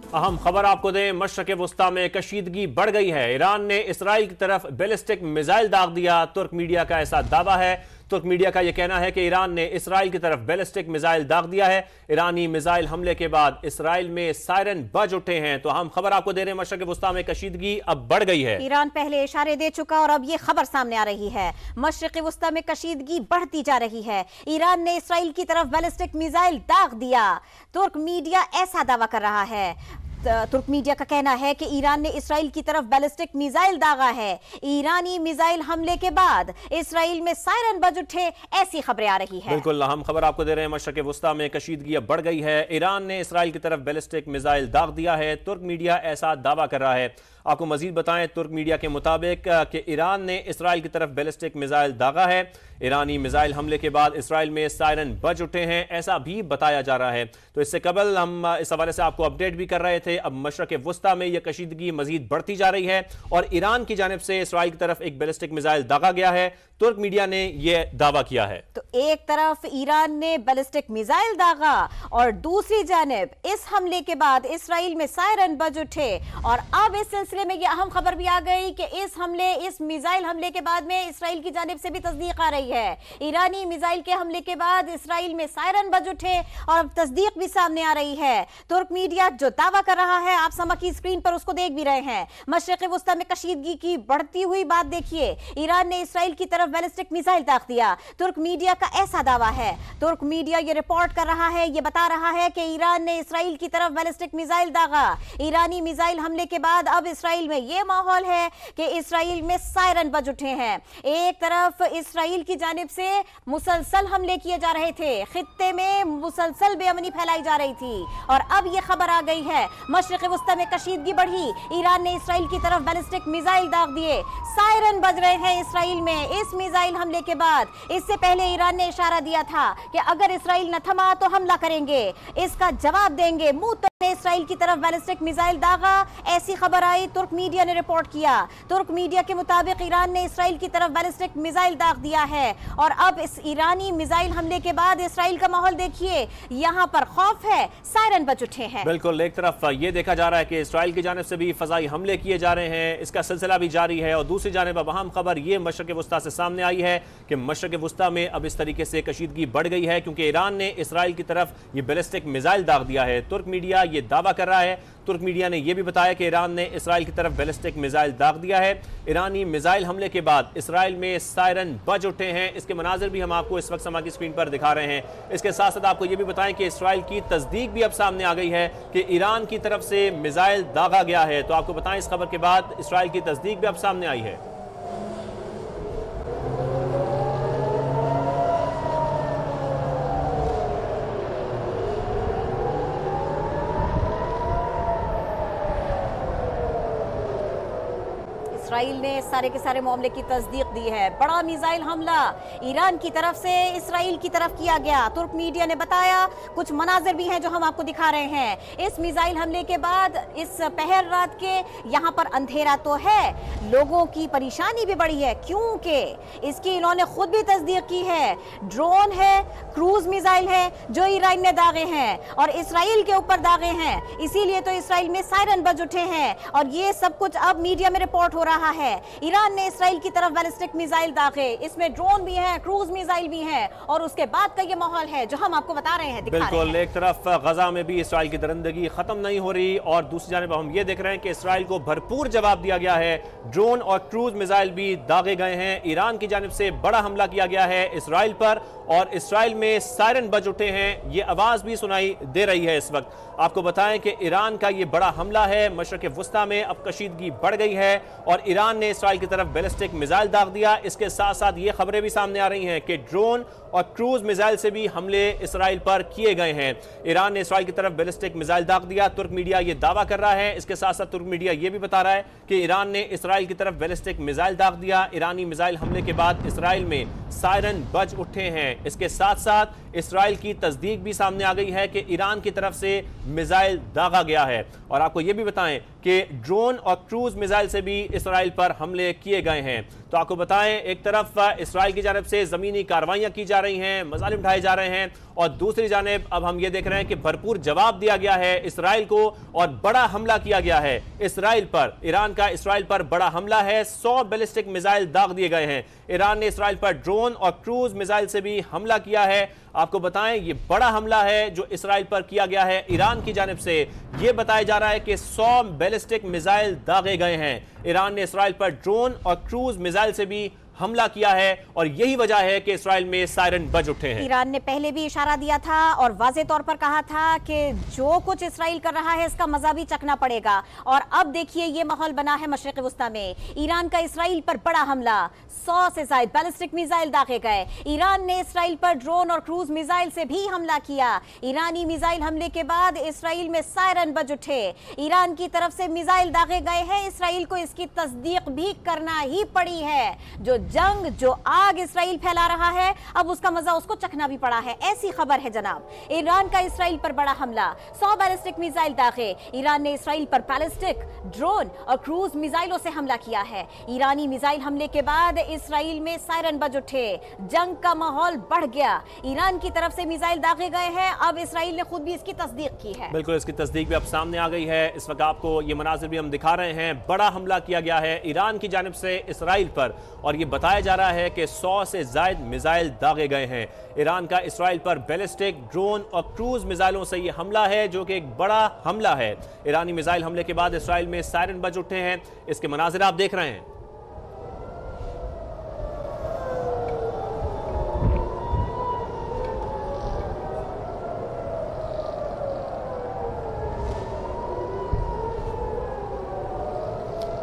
अहम खबर आपको दें, मशरक़ वस्ता में कशीदगी बढ़ गई है। ईरान ने इसराइल की तरफ बैलिस्टिक मिसाइल दाग दिया। तुर्क मीडिया का ऐसा दावा है। तुर्क मीडिया का यह कहना है कि ईरान ने इसराइल की तरफ बैलिस्टिक मिसाइल दाग दिया है। ईरानी मिसाइल हमले के बाद इसराइल में सायरन बज उठे हैं। तो हम खबर आपको दे रहे हैं, मशरक़ वस्ता में कशीदगी अब बढ़ गई है। ईरान पहले इशारे दे चुका और अब ये खबर सामने आ रही है। मशरक़ वस्ता में कशीदगी बढ़ती जा रही है। ईरान ने इसराइल की तरफ बैलिस्टिक मिसाइल दाग दिया। तुर्क मीडिया ऐसा दावा कर रहा है। तुर्क मीडिया का कहना है कि ईरान ने इसराइल की तरफ बैलिस्टिक मिसाइल दागा है। ईरानी मिसाइल हमले के बाद इसराइल में सायरन बज उठे, ऐसी खबरें आ रही है। बिल्कुल, हम खबर आपको दे रहे हैं, मशरक़ वस्ता में कशीदगी अब बढ़ गई है। ईरान ने इसराइल की तरफ बैलिस्टिक मिसाइल दाग दिया है। तुर्क मीडिया ऐसा दावा कर रहा है। आपको मजीद बताएं, तुर्क मीडिया के मुताबिक कि ईरान ने इसराइल की तरफ बैलिस्टिक मिसाइल दागा है। ईरानी मिसाइल हमले के बाद इसराइल में सायरन बज उठे हैं, ऐसा भी बताया जा रहा है। तो इससे कबल हम इस हवाले से आपको अपडेट भी कर रहे थे। अब मशरक़ वस्ता में यह कशीदगी मजीद बढ़ती जा रही है और ईरान की जानिब से इसराइल की तरफ एक बैलिस्टिक मिसाइल दागा गया है। तुर्क मीडिया ने यह दावा किया है। तो एक तरफ ईरान ने बैलिस्टिक मिसाइल दागा और दूसरी जानिब इस हमले के बाद इसराइल में सायरन बज उठे। और अब इस सिलसिले में यह अहम खबर भी आ गई कि इस मिसाइल हमले के बाद में इसराइल की जानिब से भी तस्दीक आ रही है। ईरानी मिसाइल के हमले के बाद इसराइल में सायरन बज उठे और अब तस्दीक भी सामने आ रही है। तुर्क मीडिया जो दावा कर रहा है, आप समा की स्क्रीन पर उसको देख भी रहे हैं। मशरक़ वस्ता में कशीदगी की बढ़ती हुई बात देखिए। ईरान ने इसराइल की तरफ बैलिस्टिक मिसाइल दाग दिया। तुर्क मीडिया का ऐसा दावा है। तुर्क मीडिया ये रिपोर्ट कर रहा है, ये बता रहा है कि ईरान ने इसराइल की तरफ बैलिस्टिक मिसाइल दागा। ईरानी मिसाइल हमले के बाद अब इसराइल में यह माहौल है कि इसराइल में सायरन बज उठे हैं। एक तरफ इसराइल की जानिब से मुसलसल हमले किए जा रहे थे, खित्ते में मुसलसल बेअमनी फैलाई जा रही थी और अब यह खबर आ गई है, मशरक़ वस्ता में कशीदगी बढ़ी। ईरान ने इसराइल की तरफ बैलिस्टिक मिसाइल दाग दिए। सायरन बज रहे हैं इसराइल में इस मिसाइल हमले के बाद। इससे पहले ईरान ने इशारा दिया था कि अगर इसराइल न थमा तो हमला करेंगे, इसका जवाब देंगे। मुंह तो इसराइल की तरफ बैलिस्टिक मिसाइल दागा, ऐसी खबर आई, तुर्क मीडिया ने रिपोर्ट किया। तुर्क मीडिया के मुताबिक ईरान ने इसराइल की तरफ बैलिस्टिक मिसाइल दाग दिया है और अब इस ईरानी मिसाइल हमले के बाद इसराइल का माहौल देखिए, यहां पर खौफ है, सायरन बज उठे हैं। बिल्कुल, एक तरफ यह देखा जा रहा है कि इसराइल की जानिब से भी फजाई हमले किए जा रहे हैं, इसका सिलसिला भी जारी है। और दूसरी जानिब अब अहम खबर यह मशरक़ वस्ता से सामने आई है कि मशरक़ वस्ता में अब इस तरीके से कशीदगी बढ़ गई है क्योंकि ईरान ने इसराइल की तरफ ये बैलिस्टिक मिसाइल दाग दिया है। तुर्क मीडिया ये दावा कर रहा है। तुर्क मीडिया ने यह भी बताया कि ईरान ने इसराइल की तरफ बैलिस्टिक मिसाइल दाग दिया है। ईरानी मिसाइल हमले के बाद इसराइल में सायरन बज उठे हैं। इसके मनाजिर भी हम आपको इस वक्त समा की स्क्रीन पर दिखा रहे हैं। इसके साथ साथ आपको यह भी बताएं कि इसराइल की तस्दीक भी अब सामने आ गई है कि ईरान की तरफ से मिसाइल दागा गया है। तो आपको बताएं, इस खबर के बाद इसराइल की तस्दीक भी अब सामने आई है। इसराइल ने सारे के सारे मामले की तस्दीक दी है। बड़ा मिसाइल हमला ईरान की तरफ से इसराइल की तरफ किया गया। तुर्क मीडिया ने बताया, कुछ मनाजिर भी हैं जो हम आपको दिखा रहे हैं। इस मिसाइल हमले के बाद इस पहर रात के यहाँ पर अंधेरा तो है, लोगों की परेशानी भी बढ़ी है क्योंकि इसकी इन्होंने खुद भी तस्दीक की है। ड्रोन है, क्रूज मिसाइल है जो ईरान ने दागे हैं और इसराइल के ऊपर दागे हैं, इसीलिए तो इसराइल में सायरन बज उठे हैं। और ये सब कुछ अब मीडिया में रिपोर्ट हो रहा है। ईरान ने इसराइल की तरफ बैलिस्टिक मिसाइल दागे, इसमें ड्रोन भी है, क्रूज मिसाइल भी है और उसके बाद का ये माहौल है जो हम आपको बता रहे हैं, दिखा रहे हैं। बिल्कुल, एक तरफ गजा में भी इसराइल की दरिंदगी खत्म नहीं हो रही और दूसरी जानिब हम ये देख रहे हैं कि इसराइल को भरपूर जवाब दिया गया है। ड्रोन और क्रूज मिसाइल भी दागे गए हैं। ईरान की जानिब से बड़ा हमला किया गया है इसराइल पर और इसराइल में सायरन बज उठे हैं। ये आवाज भी सुनाई दे रही है। इस वक्त आपको बताएं कि ईरान का ये बड़ा हमला है। मशरक़ वस्ता में अब कशीदगी बढ़ गई है और ईरान ने इसराइल की तरफ बैलिस्टिक मिसाइल दाग दिया। इसके साथ साथ ये खबरें भी सामने आ रही हैं कि ड्रोन और क्रूज मिसाइल से भी हमले इसराइल पर किए गए हैं। ईरान ने इसराइल की तरफ बैलिस्टिक मिसाइल दाग दिया। तुर्क मीडिया ये दावा कर रहा है। इसके साथ साथ तुर्क मीडिया ये भी बता रहा है कि ईरान ने इसराइल की तरफ बैलिस्टिक मिसाइल दाग दिया। ईरानी मिसाइल हमले के बाद इसराइल में सायरन बज उठे हैं। इसके साथ साथ इसराइल की तस्दीक भी सामने आ गई है कि ईरान की तरफ से मिसाइल दागा गया है। और आपको यह भी बताएं कि ड्रोन और क्रूज मिसाइल से भी इसराइल पर हमले किए गए हैं। तो आपको बताएं, एक तरफ इसराइल की जानब से जमीनी कार्रवाइयां की जा रही हैं, मजालिम उठाए जा रहे हैं और दूसरी जानिब अब हम ये देख रहे हैं कि भरपूर जवाब दिया गया है इसराइल को और बड़ा हमला किया गया है इसराइल पर। ईरान का इसराइल पर बड़ा हमला है, 100 बैलिस्टिक मिसाइल दाग दिए गए हैं। ईरान ने इसराइल पर ड्रोन और क्रूज मिसाइल से भी हमला किया है। आपको बताएं ये बड़ा हमला है जो इसराइल पर किया गया है ईरान की जानिब से। यह बताया जा रहा है कि 100 बैलिस्टिक मिसाइल दागे गए हैं। ईरान ने इसराइल पर ड्रोन और क्रूज मिसाइल से भी हमला किया है और यही वजह है कि इसराइल में सायरन बज उठे हैं। ईरान ने पहले भी इशारा दिया था और वाज़े तौर पर कहा था कि जो कुछ इसराइल कर रहा है इसका मजा भी चखना पड़ेगा। और अब देखिए ये माहौल बना है मशरिक़ वुस्ता में। ईरान का इसराइल पर बड़ा हमला, 100 से ज्यादा बैलिस्टिक मिसाइल दागे गए। ईरान ने इसराइल पर ड्रोन और क्रूज मिसाइल से भी हमला किया। ईरानी मिसाइल हमले के बाद इसराइल में सायरन बज उठे। ईरान की तरफ से मिसाइल दागे गए हैं, इसराइल को इसकी तस्दीक भी करना ही पड़ी है। जो आग इसराइल फैला रहा है अब उसका मजा उसको चखना भी पड़ा है। ऐसी खबर है जनाब, ईरान का इसराइल पर बड़ा हमला, 100 बैलिस्टिक मिसाइल दागे। ईरान ने इसराइल पर बैलिस्टिक, ड्रोन और क्रूज मिसाइलों से हमला किया है। ईरानी मिसाइल हमले के बाद इसराइल में सायरन बज उठे, जंग का माहौल बढ़ गया। ईरान की तरफ से मिसाइल दागे गए हैं, अब इसराइल ने खुद भी इसकी तस्दीक की है। बिल्कुल, इसकी तस्दीक भी अब सामने आ गई है। इस वक्त आपको ये मनाजिर भी हम दिखा रहे हैं। बड़ा हमला किया गया है ईरान की जानिब से इसराइल पर और ये बताया जा रहा है कि 100 से ज्यादा मिसाइल दागे गए हैं। ईरान का इसराइल पर बैलिस्टिक, ड्रोन और क्रूज मिसाइलों से ये हमला है जो कि एक बड़ा हमला है। ईरानी मिसाइल हमले के बाद इसराइल में सायरन बज उठे हैं। इसके मनाजिर आप देख रहे हैं।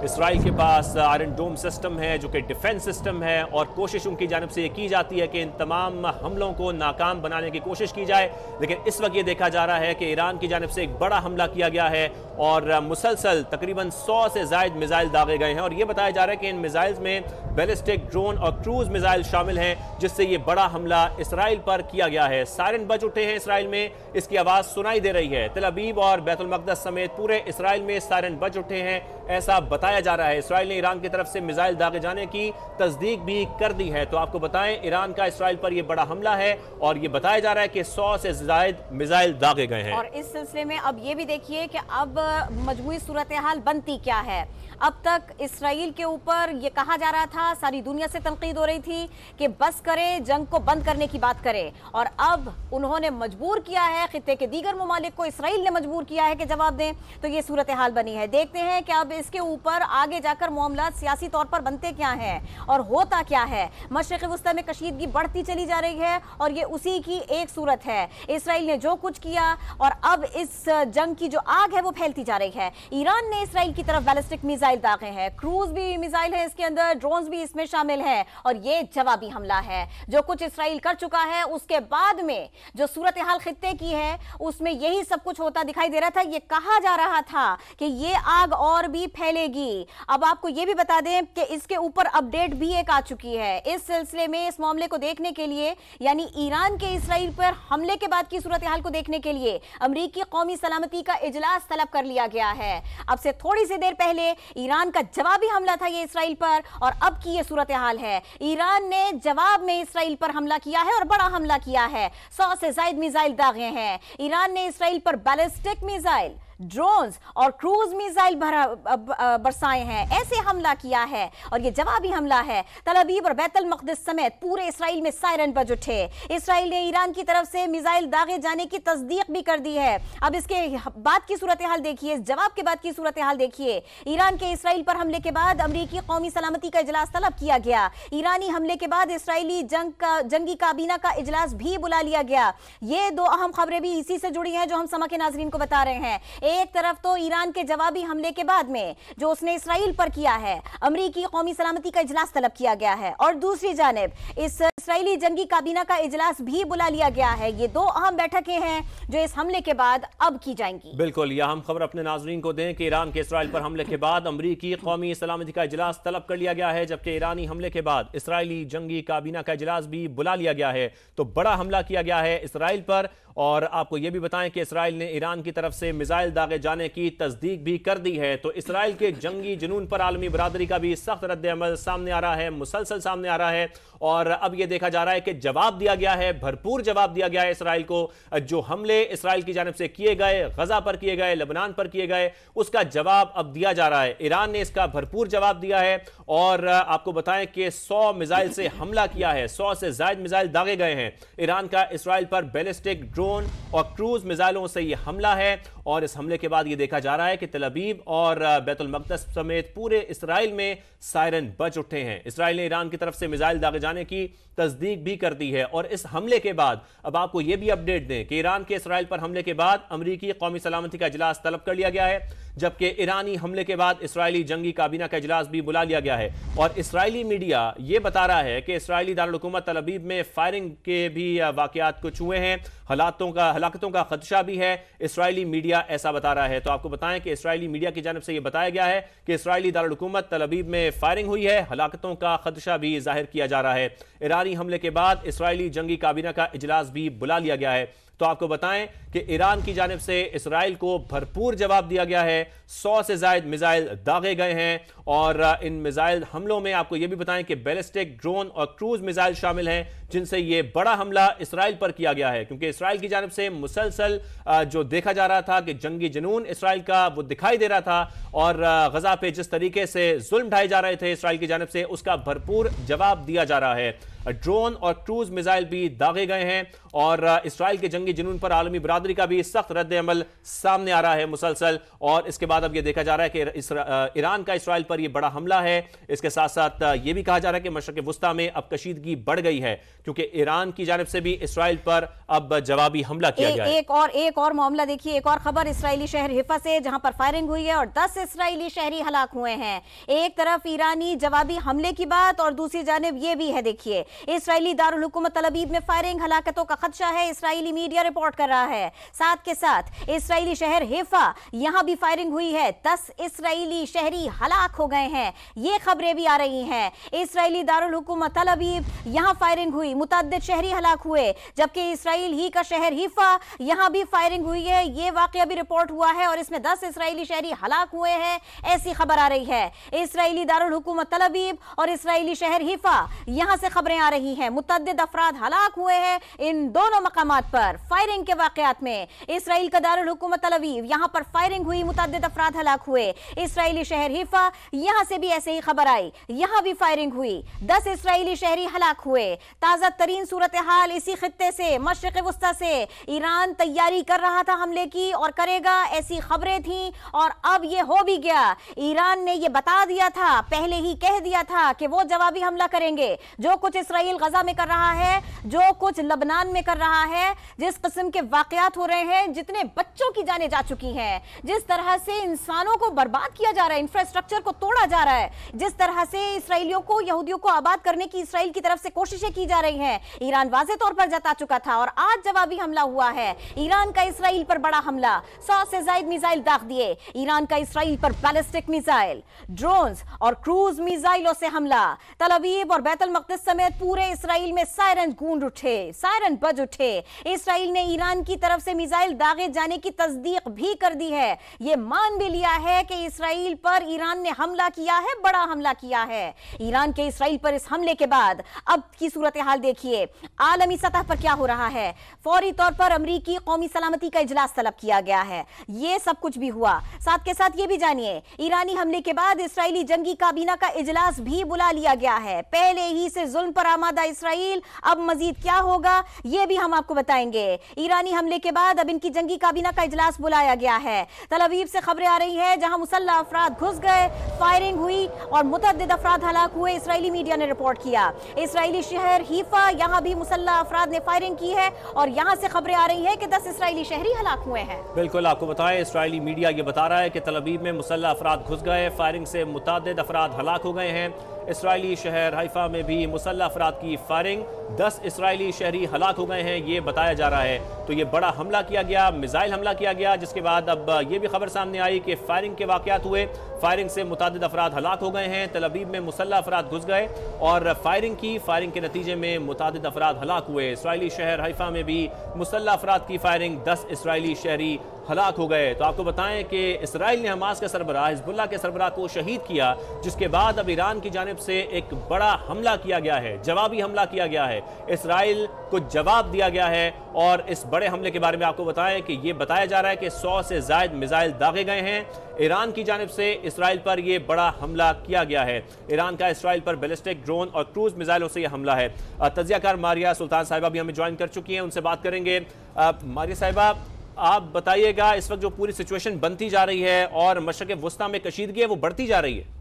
इसराइल के पास आयरन डोम सिस्टम है जो कि डिफेंस सिस्टम है और कोशिश उनकी जानिब से ये की जाती है कि इन तमाम हमलों को नाकाम बनाने की कोशिश की जाए। लेकिन इस वक्त ये देखा जा रहा है कि ईरान की जानिब से एक बड़ा हमला किया गया है और मुसलसल तकरीबन 100 से ज्यादा मिसाइल दागे गए हैं और ये बताया जा रहा है कि इन मिसाइल्स में बैलिस्टिक, ड्रोन और क्रूज मिसाइल शामिल हैं जिससे ये बड़ा हमला इसराइल पर किया गया है। सायरन बज उठे हैं इसराइल में, इसकी आवाज सुनाई दे रही है। तेल अवीव और बैतुल मक़दस समेत पूरे इसराइल में सायरन बज उठे हैं, ऐसा बताया जा रहा है। इसराइल ने ईरान की तरफ से मिसाइल दागे जाने की तस्दीक भी कर दी है। तो आपको बताएं ईरान का इसराइल पर यह बड़ा हमला है और यह बताया जा रहा है कि 100 से ज्यादा मिसाइल दागे गए हैं। और इस सिलसिले में अब ये भी देखिए कि अब मजमूई सूरत हाल बनती क्या है। अब तक इसराइल के ऊपर ये कहा जा रहा था, सारी दुनिया से तनकीद हो रही थी कि बस करे, जंग को बंद करने की बात करे और अब उन्होंने मजबूर किया है, खित्ते के दीगर ममालिक को इसराइल ने मजबूर किया है कि जवाब दें। तो ये सूरत हाल बनी है। देखते हैं कि अब इसके ऊपर आगे जाकर मामलात सियासी तौर पर बनते क्या हैं और होता क्या है। मशरिक़ वुस्ता में कशीदगी बढ़ती चली जा रही है और ये उसी की एक सूरत है। इसराइल ने जो कुछ किया और अब इस जंग की जो आग है वो फैलती जा रही है। ईरान ने इसराइल की तरफ बैलिस्टिक मिसाइल दागे हैं, क्रूज भी मिसाइल है इसके अंदर, ड्रोन्स भी इसमें शामिल हैं और ये जवाबी हमला है। जो कुछ इसराइल कर चुका है उसके बाद में जो सूरत हाल खित्ते की है उसमें यही सब कुछ होता दिखाई दे रहा था। ये कहा जा रहा था कि ये आग और भी फैलेगी। अब आपको ये भी बता दें कि इसके ऊपर अपडेट भी एक आ चुकी है। इस सिलसिले में इस मामले को देखने के लिए, यानी ईरान के इसराइल पर हमले के बाद की सूरत हाल को देखने के लिए अमरीकी कौमी सलामती का इजलास तलब कर लिया गया है। अब से थोड़ी सी देर पहले ईरान का जवाबी हमला था ये इसराइल पर और अब की ये सूरत हाल है। ईरान ने जवाब में इसराइल पर हमला किया है और बड़ा हमला किया है। 100 से ज्यादा मिसाइल दागे हैं। ईरान ने इसराइल पर बैलिस्टिक मिसाइल, ड्रोन्स और क्रूज मिसाइल बरसाए हैं, ऐसे हमला किया है और यह जवाबी हमला है। तेल अवीव और बैतुल मक़दिस समेत पूरे इसराइल में सायरन बज उठे। इसराइल ने ईरान की तरफ से मिसाइल दागे जाने की तस्दीक भी कर दी है। अब इसके बाद की सूरत हाल देखिए, जवाब के बाद की सूरत हाल देखिए। ईरान के इसराइल पर हमले के बाद अमरीकी कौमी सलामती का इजलास तलब किया गया। ईरानी हमले के बाद इसराइली जंगी काबीना का इजलास भी बुला लिया गया। ये दो अहम खबरें भी इसी से जुड़ी हैं जो हम समा के नाजरीन को बता रहे हैं। एक तरफ तो ईरान के जवाबी हमले के बाद में जो उसने इसराइल पर किया है, अमरीकी कौमी सलामती का इजलास तलब किया गया है और दूसरी जानिब इस इसराइली जंगी काबीना का इजलास भी बुला लिया गया है। ये दो अहम बैठकें हैं जो इस हमले के बाद अब की जाएंगी। बिल्कुल, यह हम खबर अपने नाजरीन को दें कि ईरान के इसराइल पर हमले के बाद अमरीकी कौमी सलामती का इजलास तलब कर लिया गया है, जबकि ईरानी हमले के बाद इसराइली जंगी काबीना का इजलास भी बुला लिया गया है। तो बड़ा हमला किया गया है इसराइल पर और आपको यह भी बताएं कि इसराइल ने ईरान की तरफ से मिसाइल दागे जाने की तस्दीक भी कर दी है। तो इसराइल के जंगी जुनून पर आलमी बरादरी का भी सख्त रद्द-ए-अमल सामने आ रहा है, मुसलसल सामने आ रहा है। और अब यह देखा जा रहा है कि जवाब दिया गया है, भरपूर जवाब दिया गया है इसराइल को। जो हमले इसराइल की जानिब से किए गए, गजा पर किए गए, लेबनान पर किए गए, उसका जवाब अब दिया जा रहा है। ईरान ने इसका भरपूर जवाब दिया है और आपको बताएं कि 100 मिसाइल से हमला किया है, 100 से ज्यादा मिसाइल दागे गए हैं। ईरान का इसराइल पर बैलिस्टिक, ड्रोन और क्रूज मिसाइलों से यह हमला है। और इस हमले के बाद यह देखा जा रहा है कि तल अवीव और बैतुल मक़दस समेत पूरे इसराइल में सायरन बज उठे हैं। इसराइल ने ईरान की तरफ से मिसाइल दागे जाने की तस्दीक भी कर दी है। और इस हमले के बाद अब आपको यह भी अपडेट दें कि ईरान के इसराइल पर हमले के बाद अमरीकी कौमी सलामती का इजलास तलब कर लिया गया है, जबकि ईरानी हमले के बाद इसराइली जंगी काबीना का इजलास भी बुला लिया गया है। और इसराइली मीडिया यह बता रहा है कि इसराइली दारुल हुकूमत तल अवीव में फायरिंग के भी वाकयात कुछ हुए हैं, हलाकतों का खदशा भी है। इसराइली मीडिया ऐसा बता रहा है। तो आपको बताएं कि इसराइली मीडिया की जानिब से यह बताया गया है कि इसराइली दारुल हुकूमत तल अवीव में फायरिंग हुई है, हलाकतों का खदशा भी जाहिर किया जा रहा है। ईरानी हमले के बाद इसराइली जंगी काबीना का इजलास भी बुला लिया गया है। तो आपको बताएं कि ईरान की जानिब से इसराइल को भरपूर जवाब दिया गया है, 100 से ज्यादा मिसाइल दागे गए हैं। और इन मिसाइल हमलों में आपको यह भी बताएं कि बैलिस्टिक, ड्रोन और क्रूज मिसाइल शामिल हैं, जिनसे यह बड़ा हमला इसराइल पर किया गया है। क्योंकि इसराइल की जानिब से मुसलसल जो देखा जा रहा था कि जंगी जुनून इसराइल का वो दिखाई दे रहा था और गजा पे जिस तरीके से जुल्म ढाए जा रहे थे इसराइल की जानिब से, उसका भरपूर जवाब दिया जा रहा है। ड्रोन और क्रूज मिसाइल भी दागे गए हैं और इसराइल के जंगी जुनून पर आलमी बरादरी का भी सख्त रद्द-ए-अमल सामने आ रहा है मुसलसल। और इसके बाद अब यह देखा जा रहा है कि ईरान का इसराइल पर यह बड़ा हमला है। इसके साथ साथ यह भी कहा जा रहा है कि मशरिक़ वुस्ता में अब कशीदगी बढ़ गई है, क्योंकि ईरान की जानिब से भी इसराइल पर अब जवाबी हमला किया गया है। एक और मामला देखिए, एक और खबर इसराइली शहर हिफा से, जहां पर फायरिंग हुई है और 10 इसराइली शहरी हलाक हुए हैं। एक तरफ ईरानी जवाबी हमले की बात और दूसरी जानिब यह भी है, देखिए इसराइली दारुल हुकूमत तल अवीव में फायरिंग, हलाकतों का खदशा है, इसराइली मीडिया रिपोर्ट कर रहा है। साथ के साथ इसराइली शहर हिफा, यहां भी फायरिंग हुई है, 10 इसराइली शहरी हलाक हो गए हैं, ये खबरें भी आ रही हैं। इसराइली दारुल हुकूमत तल अवीव, यहां फायरिंग हुई, मुतअद्दिद शहरी हलाक हुए, जबकि इसराइल ही का शहर हिफा, यहां भी फायरिंग हुई है, ये वाकया भी रिपोर्ट हुआ है और इसमें 10 इसराइली शहरी हलाक हुए हैं, ऐसी खबर आ रही है। इसराइली दारुल हुकूमत तल अवीव और इसराइली शहर हिफा, यहां से खबरें आ रही हैं, मुतअद्दिद अफराद हलाक हुए हैं इन दोनों मकामात पर फायरिंग के वाकयात में। इसराइल का दारुल हुकूमत तल अवीव, यहां पर फायरिंग हुई, मुतअद्दिद अफराद हलाक हुए। इसराइली शहर हिफा, यहां से भी ऐसे ही खबर आई, यहां भी फायरिंग हुई, 10 इसराइली शहरी हलाक हुए। ताजा तरीन सूरत हाल इसी खित्ते से, मशरिक़ वुस्ता से, ईरान तैयारी कर रहा था हमले की और करेगा, ऐसी खबरें थी और अब यह हो भी गया। ईरान ने यह बता दिया था, पहले ही कह दिया था कि वो जवाबी हमला करेंगे। जो कुछ इसराइल गजा में कर रहा है, जो कुछ लबनान में कर रहा है, जिस किस्म के वाकयात हो रहे हैं, जितने बच्चों की जानें जा चुकी हैं, जिस तरह से इंसानों को बर्बाद किया जा रहा है, इंफ्रास्ट्रक्चर को तोड़ा जा रहा है, जिस तरह से इसराइलियों को, यहूदियों को आबाद करने की इसराइल की तरफ से कोशिशें की जा रही हैं, ईरान वाज़े तौर पर जता चुका था और आज जवाबी हमला हुआ है। ईरान का इसराइल पर बड़ा हमला, 100 से ज्यादा मिसाइल दाग दिए। ईरान का इसराइल पर बैलिस्टिक मिसाइल, ड्रोन्स और क्रूज मिसाइलों से हमला। तल अवीव और बैतुल मक़दिस समेत पूरे इसराइल में सायरन गूंज उठे, सायरन बज उठे। इसराइल ने ईरान की तरफ से मिसाइल दागे जाने की तस्दीक भी कर दी है, यह मान भी लिया है कि इसराइल पर ईरान ने हमला किया है, बड़ा हमला किया है। ईरान के इसराइल पर इस हमले के बाद अब की सूरत हाल देखिए, आलमी सतह पर क्या हो रहा है। फौरी तौर पर अमरीकी कौमी सलामती का इजलास तलब किया गया है, यह सब कुछ भी हुआ। साथ के साथ यह भी जानिए, ईरानी हमले के बाद इसराइली जंगी काबीना का इजलास भी बुला लिया गया है। पहले ही से जुल्म पर आमादा इसराइल, अब मजीद क्या होगा यह भी हम आपको बताएंगे। ईरानी हमले के बाद अब इनकी जंगी काबीना का इजलास बुलाया गया है। तल अवीव से खबरें आ रही है, जहां मुसल्लह अफराद घुस गए, फायरिंग हुई और मुतअद्दिद अफराद हलाक हुए, इसराइली मीडिया ने रिपोर्ट किया। इसराइली शहर हिफा, यहां भी मुसल्लह अफराद ने फायरिंग की है और यहां से खबरें आ रही है कि 10 इसराइली शहरी हलाक हुए हैं। बिल्कुल, आपको बताएं, इसराइली मीडिया ये बता रहा है कि तल अवीव में मुसल्लह अफराद घुस गए, फायरिंग से मुतअद्दिद अफराद हलाक हो गए हैं। इसराइली शहर हाइफा में भी मुसल्लह अफराद की फायरिंग, 10 इसराइली शहरी हलाक हो गए हैं, ये बताया जा रहा है। तो ये बड़ा हमला किया गया, मिसाइल हमला किया गया, जिसके बाद अब ये भी खबर सामने आई कि फायरिंग के वाकयात हुए, फायरिंग से मुतादिद अफराद हलाक हो गए हैं। तल अवीव में मुसल्लह अफराद घुस गए और फायरिंग की, फायरिंग के नतीजे में मुतादिद अफराद हलाक हुए। इसराइली शहर हाइफा में भी मुसल्लह अफराद की फायरिंग, 10 इसराइली शहरी हलाक हो गए। तो आपको बताएं कि इसराइल ने हमास के सरबराह हिजबुल्लाह के सरबराह को शहीद किया, जिसके बाद अब ईरान की जानिब से एक बड़ा हमला किया गया है, जवाबी हमला किया गया है, इसराइल को जवाब दिया गया है। और इस बड़े हमले के बारे में आपको बताएं कि यह बताया जा रहा है कि 100 से ज्यादा मिसाइल दागे गए हैं। ईरान की जानिब से इसराइल पर यह बड़ा हमला किया गया है। ईरान का इसराइल पर बैलिस्टिक, ड्रोन और क्रूज मिसाइलों से यह हमला है। तजियाकार मारिया सुल्तान साहिबा भी हमें ज्वाइन कर चुकी हैं, उनसे बात करेंगे। मारिया साहिबा, आप बताइएगा, इस वक्त जो पूरी सिचुएशन बनती जा रही है और मशरक़ वुस्ता में कशीदगी है वो बढ़ती जा रही है।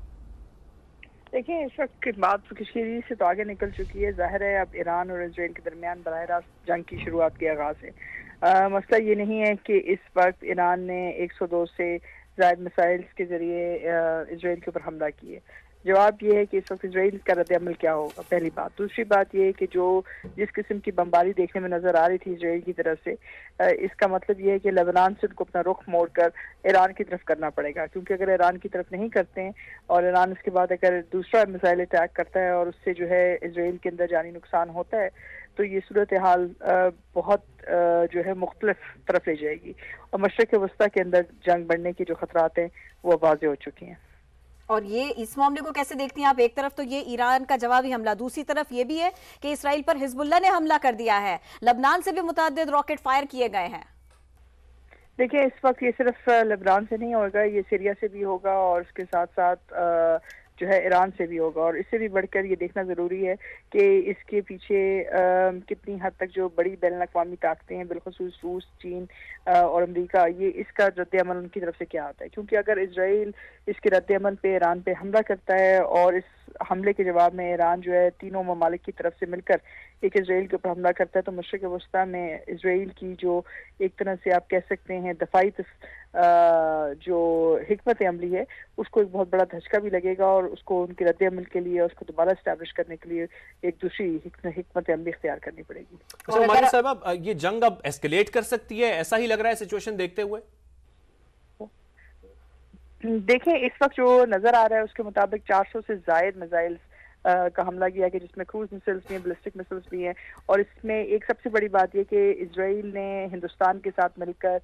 देखिए, इस वक्त की बात कश्मीरी से तो आगे निकल चुकी है। जाहिर है अब ईरान और इसराइल के दरमियान बराह रास्त जंग की शुरुआत के आगाज है। मसला ये नहीं है कि इस वक्त ईरान ने 102 से ज़ायद मिसाइल्स के जरिए इसराइल के ऊपर हमला किए। जवाब ये है कि इस वक्त इसराइल का रद्द-ए-अमल क्या होगा, पहली बात। दूसरी बात ये है कि जिस किस्म की बमबारी देखने में नजर आ रही थी इसराइल की तरफ से, इसका मतलब ये है कि लेबनान से उनको अपना रुख मोड़कर ईरान की तरफ करना पड़ेगा, क्योंकि अगर ईरान की तरफ नहीं करते हैं और ईरान इसके बाद अगर दूसरा मिसाइल अटैक करता है और उससे जो है इसराइल के अंदर जानी नुकसान होता है, तो ये सूरत हाल बहुत जो है मुख्तलिफ तरफ ले जाएगी और मशरक़ वस्ता के अंदर जंग बढ़ने की जो खतरात हैं वो वाज़ेह हो चुकी हैं। और ये इस मामले को कैसे देखती हैं आप? एक तरफ तो ये ईरान का जवाबी हमला, दूसरी तरफ ये भी है कि इसराइल पर हिजबुल्लाह ने हमला कर दिया है, लेबनान से भी मुतअद्दिद रॉकेट फायर किए गए हैं। देखिए, इस वक्त ये सिर्फ लेबनान से नहीं होगा, ये सीरिया से भी होगा और उसके साथ साथ जो है ईरान से भी होगा। और इससे भी बढ़कर ये देखना ज़रूरी है कि इसके पीछे कितनी हद तक जो बड़ी बैनुल-अक़वामी ताकतें हैं, बिलख़ुसूस रूस, चीन और अमेरिका, ये इसका रद्द-ए-अमल उनकी तरफ से क्या आता है। क्योंकि अगर इसराइल इसके रद्द-ए-अमल पे ईरान पे हमला करता है और इस हमले के जवाब में ईरान जो है तीनों ममालिक की तरफ से मिलकर एक इसराइल के ऊपर हमला करता है, तो मशरक़ वस्ता में इसराइल की जो एक तरह से आप कह सकते हैं दफ़ाई जो हिकमत अमली है, उसको एक बहुत बड़ा धचका भी लगेगा और उसको उनके रद्द अमल के लिए, उसको दोबारा स्टैब्लिश करने के लिए एक दूसरी हिकमत अमली इख्तियार करनी पड़ेगी। अच्छा मारिया साहब, ये जंग अब एस्केलेट कर सकती है, ऐसा ही लग रहा है सिचुएशन देखते हुए? देखें, इस वक्त जो नजर आ रहा है उसके मुताबिक 400 से जायद मिसाइल्स का हमला किया गया, जिसमें क्रूज मिसाइल्स भी हैं, बैलिस्टिक मिसाइल्स भी हैं। और इसमें एक सबसे बड़ी बात यह कि इसराइल ने हिंदुस्तान के साथ मिलकर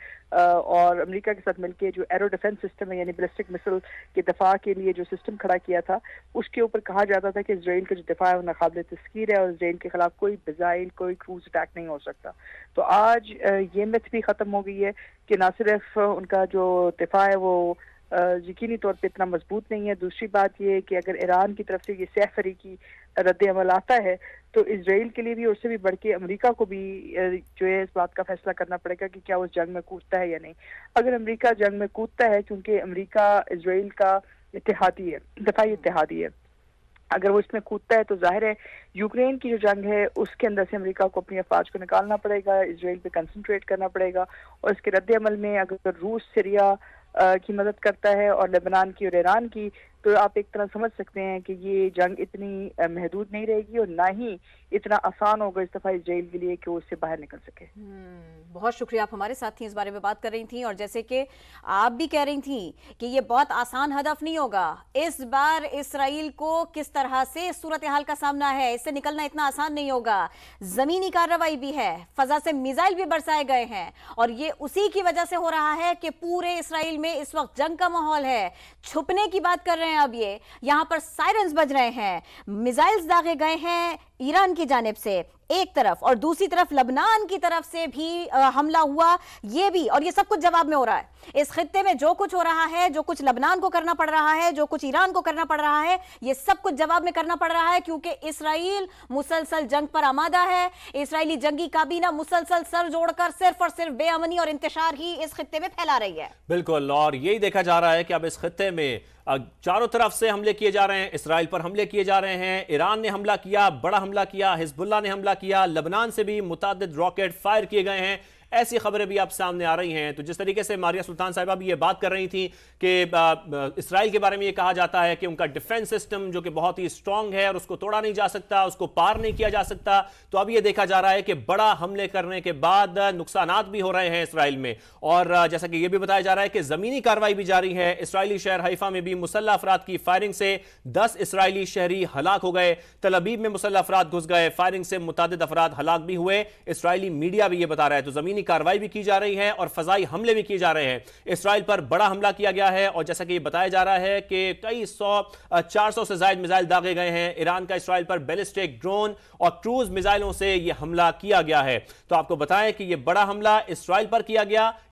और अमेरिका के साथ मिलकर जो एरो डिफेंस सिस्टम है, यानी बैलिस्टिक मिसाइल के दफा के लिए जो सिस्टम खड़ा किया था, उसके ऊपर कहा जाता था कि इसराइल का जो दफा है वो नाकाबिल तस्कीर है और इसराइल के खिलाफ कोई मिसाइल, कोई क्रूज अटैक नहीं हो सकता। तो आज ये मिथ भी खत्म हो गई है कि ना सिर्फ उनका जो दफा है वो यकीनी तौर पे इतना मजबूत नहीं है। दूसरी बात ये है कि अगर ईरान की तरफ से ये सैफरी की रद्द अमल आता है तो इसराइल के लिए भी, उससे भी बढ़ के अमरीका को भी जो है इस बात का फैसला करना पड़ेगा कि क्या उस जंग में कूदता है या नहीं। अगर अमरीका जंग में कूदता है, क्योंकि अमरीका इसराइल का इत्तेहादी है, दफाई इत्तेहादी है, अगर वो इसमें कूदता है तो जाहिर है यूक्रेन की जो जंग है उसके अंदर से अमेरिका को अपनी अफवाज को निकालना पड़ेगा, इसराइल पे कंसंट्रेट करना पड़ेगा। और इसके रद्द अमल में अगर रूस सीरिया की मदद करता है और लेबनान की और ईरान की, तो आप एक तरह समझ सकते हैं कि ये जंग इतनी महदूद नहीं रहेगी और ना ही इतना आसान होगा इस दफा इसराइल के लिए कि वो उससे बाहर निकल सके। बहुत शुक्रिया, आप हमारे साथ थी, इस बारे में बात कर रही थी। और जैसे कि आप भी कह रही थी कि ये बहुत आसान हदफ नहीं होगा, इस बार इसराइल को किस तरह से सूरत हाल का सामना है, इससे निकलना इतना आसान नहीं होगा। जमीनी कार्रवाई भी है, फजा से मिसाइल भी बरसाए गए हैं और ये उसी की वजह से हो रहा है कि पूरे इसराइल में इस वक्त जंग का माहौल है। छुपने की बात कर रहे हैं, अब ये यहां पर सायरन्स बज रहे हैं, मिसाइल्स दागे गए हैं ईरान की जानिब से एक तरफ, और दूसरी तरफ लेबनान की तरफ से भी हमला हुआ, ये भी, और ये सब कुछ जवाब में हो रहा है। इस खित्ते में जो कुछ हो रहा है, जो कुछ लेबनान को करना पड़ रहा है, जो कुछ ईरान को करना पड़ रहा है, ये सब कुछ जवाब में करना पड़ रहा है, क्योंकि इसराइल मुसलसल जंग पर आमादा है। इसराइली जंगी काबीना मुसलसल सर जोड़कर सिर्फ और सिर्फ बेअमनी और इंतशार ही इस खित्ते में फैला रही है। बिल्कुल, और यही देखा जा रहा है कि अब इस खित्ते में चारों तरफ से हमले किए जा रहे हैं, इसराइल पर हमले किए जा रहे हैं, ईरान ने हमला किया, बड़ा हमला किया, हिजबुल्लाह ने हमला किया, लेबनान से भी मुतअद्दिद रॉकेट फायर किए गए हैं। ऐसी खबरें भी आप सामने आ रही हैं। तो जिस तरीके से मारिया सुल्तान साहिबा भी ये बात कर रही थी कि इसराइल के बारे में ये कहा जाता है कि उनका डिफेंस सिस्टम जो कि बहुत ही स्ट्रांग है और उसको तोड़ा नहीं जा सकता, उसको पार नहीं किया जा सकता, तो अब ये देखा जा रहा है कि बड़ा हमले करने के बाद नुकसानात भी हो रहे हैं इसराइल में। और जैसा कि यह भी बताया जा रहा है कि जमीनी कार्रवाई भी जारी है। इसराइली शहर हैफा में भी मुसल्लह अफराद की फायरिंग से 10 इसराइली शहरी हलाक हो गए। तल अबीब में मुसल्लह अफराद घुस गए, फायरिंग से मुतअद्दिद अफराद हलाक भी हुए। इसराइली मीडिया भी यह बता रहा है। तो जमीनी कार्रवाई भी की जा रही है और फजाई हमले भी किए जा रहे हैं। इसराइल पर बड़ा हमला किया गया है और जैसा कि बताया जा रहा है कि कई 400 से ज्यादा मिसाइल दागे गए हैं। ईरान का इसराइल पर बैलिस्टिक ड्रोन और क्रूज मिसाइलों से यह हमला किया गया है। तो आपको बताएं कि यह बड़ा हमला इसराइल पर किया गया।